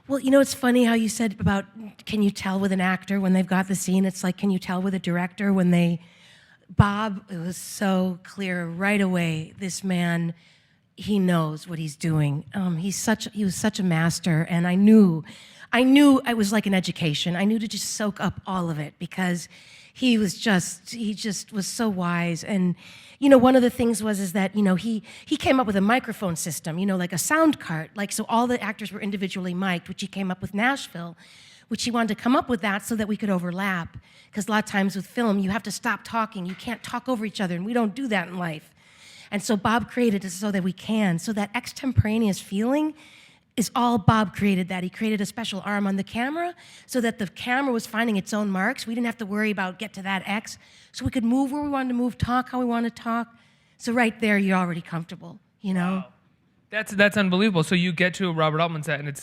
Well, it's funny how you said about, can you tell with an actor when they've got the scene? It's like, can you tell with a director when they... Bob, it was so clear right away, this man, he knows what he's doing. He was such a master, and I knew it was like an education. I knew to just soak up all of it because he just was so wise. And, one of the things is that, he came up with a microphone system, like a sound cart, so all the actors were individually mic'd, which he came up with Nashville, which he wanted to come up with that so that we could overlap. Because a lot of times with film, you have to stop talking. You can't talk over each other, and we don't do that in life. And so Bob created it so that we can. So that extemporaneous feeling is all Bob created that. He created a special arm on the camera so that the camera was finding its own marks. We didn't have to worry about get to that X. So we could move where we wanted to move, talk how we wanted to talk. So right there, you're already comfortable, Wow. That's unbelievable. So you get to a Robert Altman set, and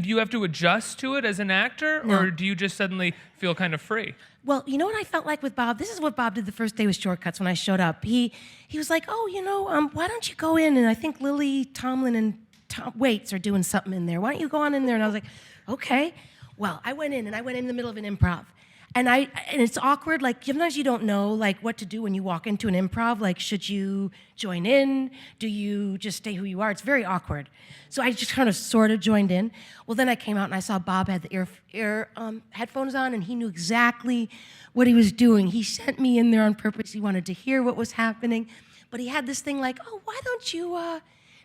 do you have to adjust to it as an actor, No. or do you just suddenly feel kind of free? Well, you know what I felt like with Bob? This is what Bob did the first day with Shortcuts when I showed up. He was like, why don't you go in? And I think Lili Tomlin and Tom Waits are doing something in there. Why don't you go on in there? And I was like, okay. Well, I went in the middle of an improv. And it's awkward, sometimes you don't know, what to do when you walk into an improv. Should you join in? Do you just stay who you are? It's very awkward. So I just kind of sort of joined in. Well, then I came out and I saw Bob had the headphones on, and he knew exactly what he was doing. He sent me in there on purpose. He wanted to hear what was happening. But he had this thing why don't you,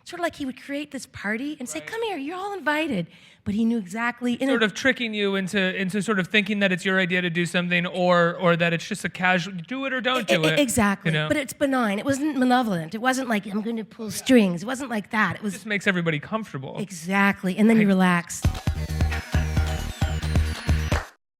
sort of like he would create this party and say, come here, you're all invited. But he knew exactly. Sort of tricking you into sort of thinking that it's your idea to do something, or that it's just a casual, do it or don't do it. Exactly. But it's benign. It wasn't malevolent. It wasn't like, I'm going to pull strings. It wasn't like that. It was. It just makes everybody comfortable. Exactly. And then you relax.